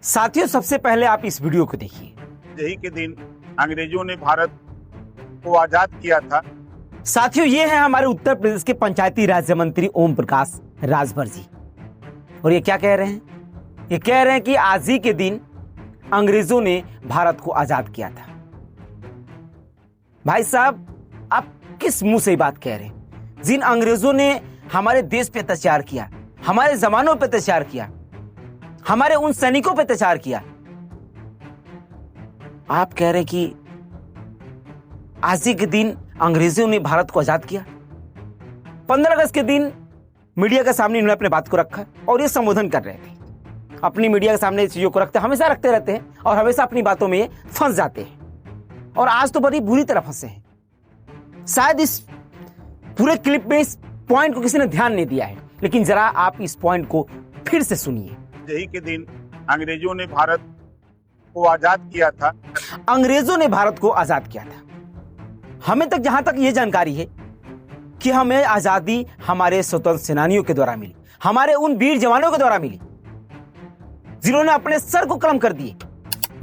साथियों, सबसे पहले आप इस वीडियो को देखिए। यही के दिन अंग्रेजों ने भारत को आजाद किया था। साथियों, ये है हमारे उत्तर प्रदेश के पंचायती राज्य मंत्री ओम प्रकाश राजभर जी। और ये क्या कह रहे हैं? ये कह रहे हैं कि आज ही के दिन अंग्रेजों ने भारत को आजाद किया था। भाई साहब, आप किस मुंह से बात कह रहे हैं? जिन अंग्रेजों ने हमारे देश पे अत्याचार किया, हमारे जवानों पे अत्याचार किया, हमारे उन सैनिकों पे अत्याचार किया, आप कह रहे हैं कि आज ही के दिन अंग्रेजों ने भारत को आजाद किया। 15 अगस्त के दिन मीडिया के सामने इन्होंने अपने बात को रखा और ये संबोधन कर रहे थे। अपनी मीडिया के सामने चीजों को हमेशा रखते रहते हैं और हमेशा अपनी बातों में फंस जाते हैं। और आज तो बड़ी बुरी तरह फंसे हैं। शायद इस पूरे क्लिप में इस पॉइंट को किसी ने ध्यान नहीं दिया है, लेकिन जरा आप इस पॉइंट को फिर से सुनिए। यही के दिन अंग्रेजों ने भारत को आजाद किया था। अंग्रेजों ने भारत को आजाद किया था। हमें तक जहां तक ये जानकारी है कि हमें आजादी हमारे स्वतंत्र सेनानियों के द्वारा मिली, हमारे उन वीर जवानों के द्वारा मिली जिन्होंने अपने सर को कलम कर दिए।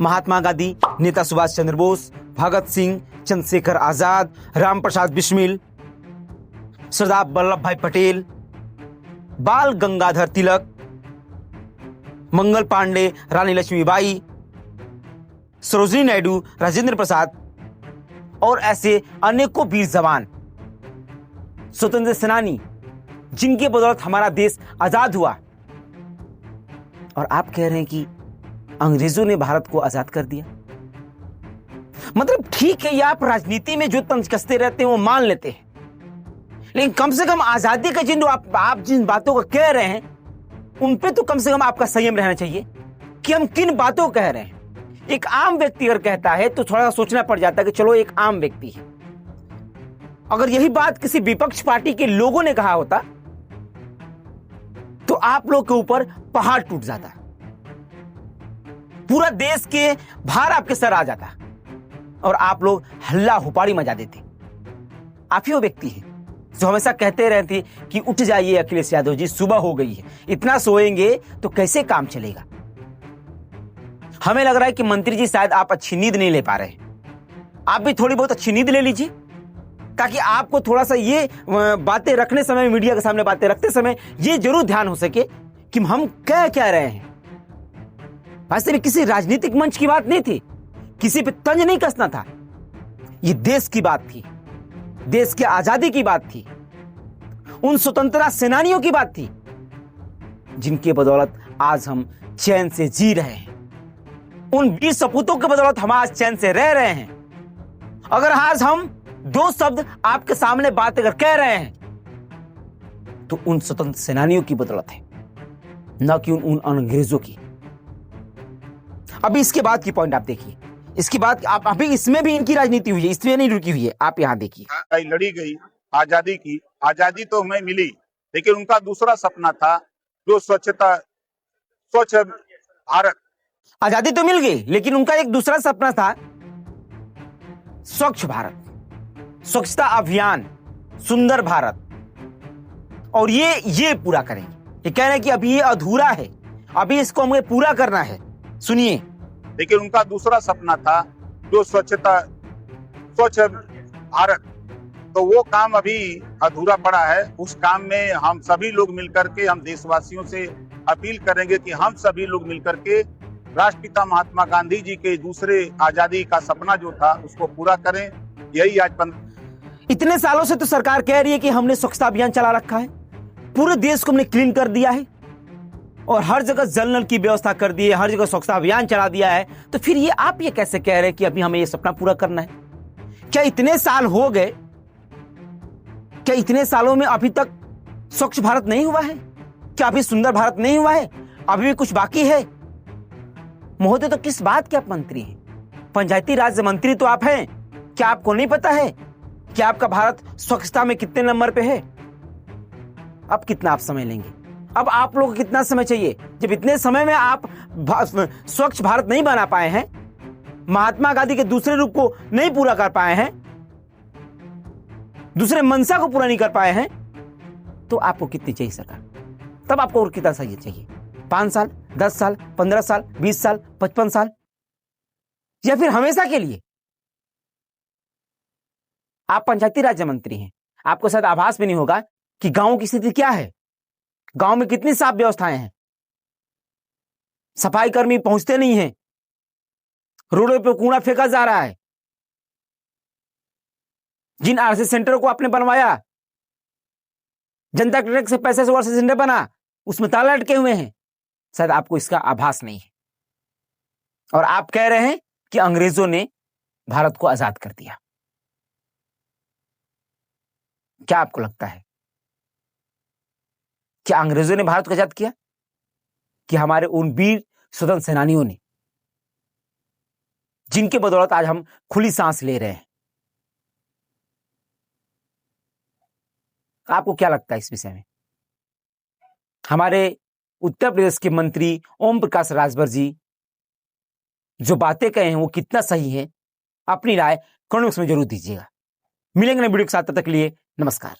महात्मा गांधी, नेता सुभाष चंद्र बोस, भगत सिंह, चंद्रशेखर आजाद, राम प्रसाद बिस्मिल, सरदार वल्लभ भाई पटेल, बाल गंगाधर तिलक, मंगल पांडे, रानी लक्ष्मीबाई, सरोजिनी नायडू, राजेंद्र प्रसाद और ऐसे अनेकों वीर जवान, स्वतंत्र सेनानी जिनके बदौलत हमारा देश आजाद हुआ। और आप कह रहे हैं कि अंग्रेजों ने भारत को आजाद कर दिया। मतलब ठीक है, ये आप राजनीति में जो तंज कसते रहते हैं वो मान लेते हैं, लेकिन कम से कम आजादी का जिन आप जिन बातों को कह रहे हैं उन पे तो कम से कम आपका संयम रहना चाहिए कि हम किन बातों को कह रहे हैं। एक आम व्यक्ति अगर कहता है तो थोड़ा सा सोचना पड़ जाता है कि चलो एक आम व्यक्ति है। अगर यही बात किसी विपक्ष पार्टी के लोगों ने कहा होता तो आप लोग के ऊपर पहाड़ टूट जाता, पूरा देश के भार आपके सर आ जाता और आप लोग हल्ला हुपाड़ी मचा देते। आप ही वो व्यक्ति है जो हमेशा कहते रहते कि उठ जाइए अखिलेश यादव जी, सुबह हो गई है, इतना सोएंगे तो कैसे काम चलेगा। हमें लग रहा है कि मंत्री जी शायद आप अच्छी नींद नहीं ले पा रहे हैं। आप भी थोड़ी बहुत अच्छी नींद ले लीजिए ताकि आपको थोड़ा सा ये बातें रखने समय, मीडिया के सामने बातें रखते समय ये जरूर ध्यान हो सके कि हम क्या रहे हैं। वास्तव में किसी राजनीतिक मंच की बात नहीं थी, किसी पे तंज नहीं कसना था। ये देश की बात थी, देश की आजादी की बात थी, उन स्वतंत्रता सेनानियों की बात थी जिनके बदौलत आज हम चैन से जी रहे हैं। उन वीर सपूतों के बदौलत हम आज चैन से रह रहे हैं। अगर आज हम दो शब्द आपके सामने बात अगर कह रहे हैं तो उन स्वतंत्र सेनानियों की बदौलत है, न कि उन अंग्रेजों की। अभी इसके बाद की पॉइंट आप देखिए। इसके बाद आप अभी इसमें भी इनकी राजनीति हुई है, इसमें नहीं रुकी हुई है। आप यहां देखिए। लड़ी गई आजादी की, आजादी तो हमें मिली, लेकिन उनका दूसरा सपना था जो स्वच्छ भारत। आजादी तो मिल गई, लेकिन उनका एक दूसरा सपना था स्वच्छ भारत, स्वच्छता अभियान, सुंदर भारत। और ये पूरा करेंगे। ये कह रहे हैं कि अभी ये अधूरा है, अभी इसको हमें पूरा करना है। सुनिए। लेकिन उनका दूसरा सपना था जो स्वच्छ भारत, तो वो काम अभी अधूरा पड़ा है। उस काम में हम सभी लोग मिलकर के, हम देशवासियों से अपील करेंगे कि हम सभी लोग मिलकर के राष्ट्रपिता महात्मा गांधी जी के दूसरे आजादी का सपना जो था उसको पूरा करें। यही आज इतने सालों से तो सरकार कह रही है कि हमने स्वच्छता अभियान चला रखा है, पूरे देश को हमने क्लीन कर दिया है और हर जगह जल नल की व्यवस्था कर दी है, हर जगह स्वच्छता अभियान चला दिया है। तो फिर ये आप ये कैसे कह रहे हैं कि अभी हमें ये सपना पूरा करना है? क्या इतने साल हो गए, क्या इतने सालों में अभी तक स्वच्छ भारत नहीं हुआ है? क्या अभी सुंदर भारत नहीं हुआ है? अभी भी कुछ बाकी है? महोदय, तो किस बात के आप मंत्री हैं? पंचायती राज मंत्री तो आप हैं। क्या आपको नहीं पता है कि आपका भारत स्वच्छता में कितने नंबर पे है? अब कितना आप समय लेंगे? अब आप लोगों को कितना समय चाहिए? जब इतने समय में आप स्वच्छ भारत नहीं बना पाए हैं, महात्मा गांधी के दूसरे रूप को नहीं पूरा कर पाए हैं, दूसरे मंशा को पूरा नहीं कर पाए हैं, तो आपको कितनी चाहिए सरकार? तब आपको और कितना चाहिए? 5 साल, 10 साल, 15 साल, 20 साल, 55 साल, या फिर हमेशा के लिए? आप पंचायती राज्य मंत्री हैं, आपको शायद आभास भी नहीं होगा कि गांव की स्थिति क्या है, गांव में कितनी साफ व्यवस्थाएं हैं। सफाई कर्मी पहुंचते नहीं हैं, रोडों पे कूड़ा फेंका जा रहा है। जिन आरसी सेंटर को आपने बनवाया, जनता टैक्स से पैसे से आरसी सेंटर बना, उसमें ताला लटके हुए हैं। शायद आपको इसका आभास नहीं है, और आप कह रहे हैं कि अंग्रेजों ने भारत को आजाद कर दिया। क्या आपको लगता है, क्या अंग्रेजों ने भारत को आजाद किया, कि हमारे उन वीर स्वतंत्र सेनानियों ने, जिनके बदौलत आज हम खुली सांस ले रहे हैं? आपको क्या लगता है इस विषय में? हमारे उत्तर प्रदेश के मंत्री ओम प्रकाश राजभर जी जो बातें कहे हैं वो कितना सही है, अपनी राय कमेंट बॉक्स में जरूर दीजिएगा। मिलेंगे नए वीडियो के साथ, तब तक के लिए नमस्कार।